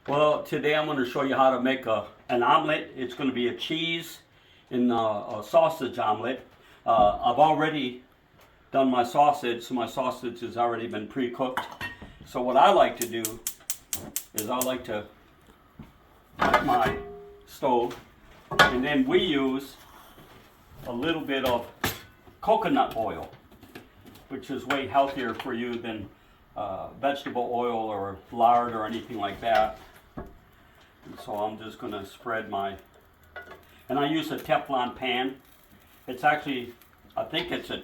Well, today I'm going to show you how to make an omelet. It's going to be a cheese and a sausage omelet. I've already done my sausage, so my sausage has already been pre-cooked. So what I like to do is I like to light my stove, and then we use a little bit of coconut oil, which is way healthier for you than vegetable oil or lard or anything like that. And so I'm just going to spread and I use a Teflon pan. It's actually, I think it's a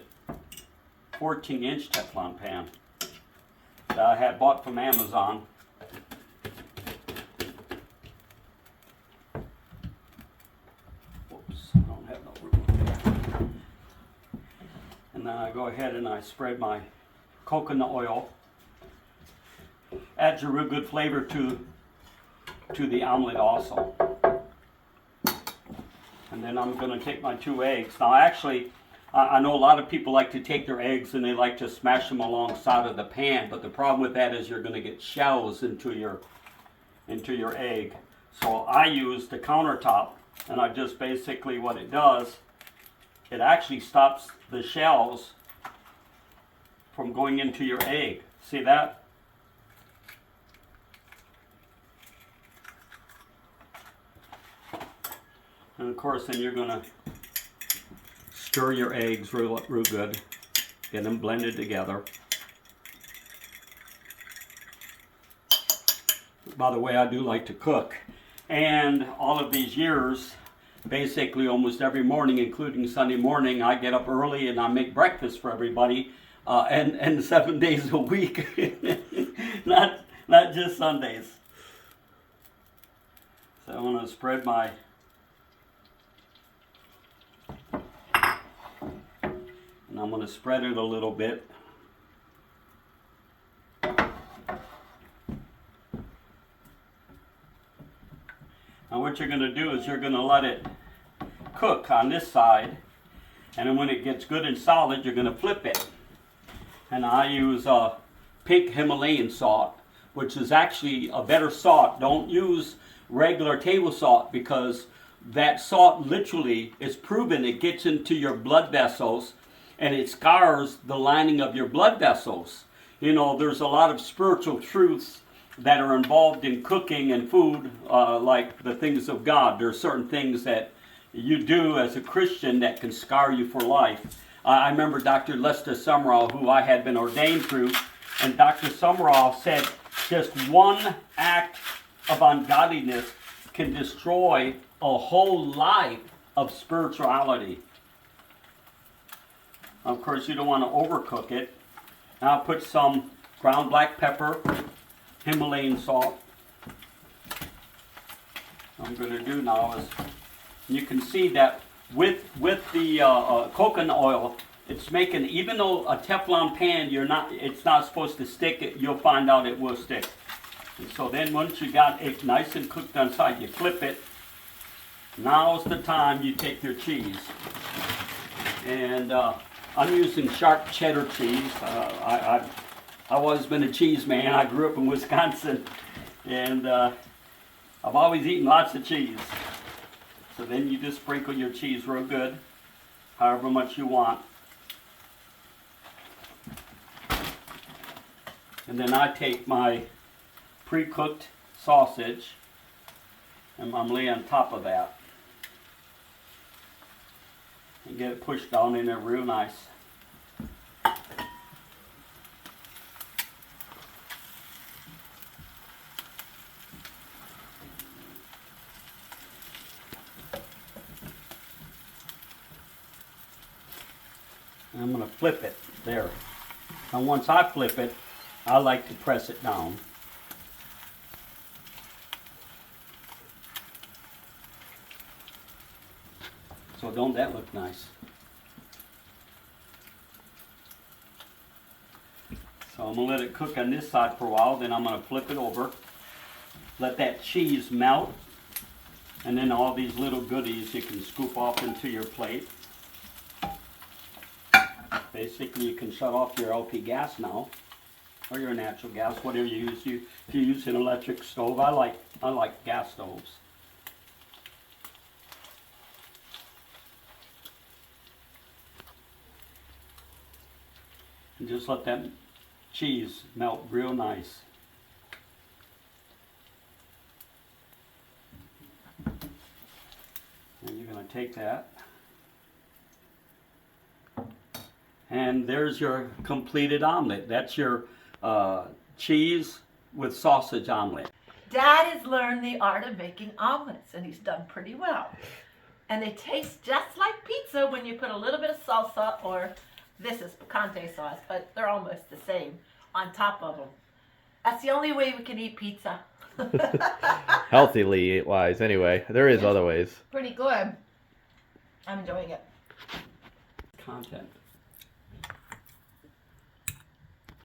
14-inch Teflon pan that I had bought from Amazon. Whoops, I don't have no room there. And then I go ahead and I spread my coconut oil. Adds a real good flavor to the omelet also. And then I'm going to take my 2 eggs. Now actually, I know a lot of people like to take their eggs and they like to smash them alongside of the pan, but the problem with that is you're going to get shells into your egg. So I use the countertop, and I just basically, what it does, it actually stops the shells from going into your egg. See that? And of course, then you're going to stir your eggs real good. Get them blended together. By the way, I do like to cook. And all of these years, basically almost every morning, including Sunday morning, I get up early and I make breakfast for everybody. And 7 days a week. not just Sundays. So I'm going to spread my... And I'm going to spread it a little bit. Now what you're going to do is you're going to let it cook on this side, and then when it gets good and solid, you're going to flip it. And I use pink Himalayan salt, which is actually a better salt. Don't use regular table salt, because that salt literally is proven it gets into your blood vessels and it scars the lining of your blood vessels. You know, there's a lot of spiritual truths that are involved in cooking and food, like the things of God. There are certain things that you do as a Christian that can scar you for life. I remember Dr. Lester Sumrall, who I had been ordained through, and Dr. Sumrall said just one act of ungodliness can destroy a whole life of spirituality. Of course, you don't want to overcook it. Now I'll put some ground black pepper, Himalayan salt. What I'm going to do now is, you can see that with the coconut oil, it's making, even though a Teflon pan, it's not supposed to stick. You'll find out it will stick. And so then once you got it nice and cooked inside, you flip it. Now's the time you take your cheese. And I'm using sharp cheddar cheese. I've always been a cheese man. I grew up in Wisconsin, and I've always eaten lots of cheese. So then you just sprinkle your cheese real good, however much you want. And then I take my pre-cooked sausage and I'm laying on top of that. And get it pushed down in there real nice. And I'm going to flip it there. And once I flip it, I like to press it down. So don't that look nice? So I'm going to let it cook on this side for a while, then I'm going to flip it over. Let that cheese melt. And then all these little goodies you can scoop off into your plate. Basically you can shut off your LP gas now. or your natural gas, whatever you use. If you use an electric stove, I like gas stoves. And just let that cheese melt real nice. And you're going to take that. And there's your completed omelet. That's your cheese with sausage omelet. Dad has learned the art of making omelets, and he's done pretty well. And they taste just like pizza when you put a little bit of salsa, or this is picante sauce, but they're almost the same, on top of them. That's the only way we can eat pizza. Healthily wise, anyway. There is other ways. Pretty good. I'm enjoying it. Content.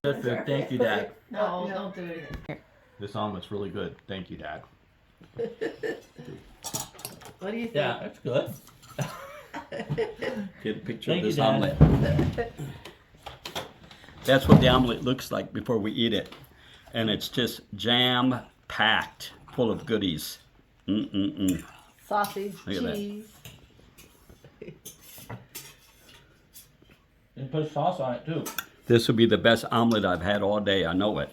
Perfect. Thank you, Dad. No, don't do anything. This omelet's really good. Thank you, Dad. What do you think? Yeah, that's good. Get a picture Thank of this you, Dad. omelet. That's what the omelet looks like before we eat it. And it's just jam-packed, full of goodies. Sausage, Look at that. cheese. And put sauce on it too. This will be the best omelet I've had all day. I know it.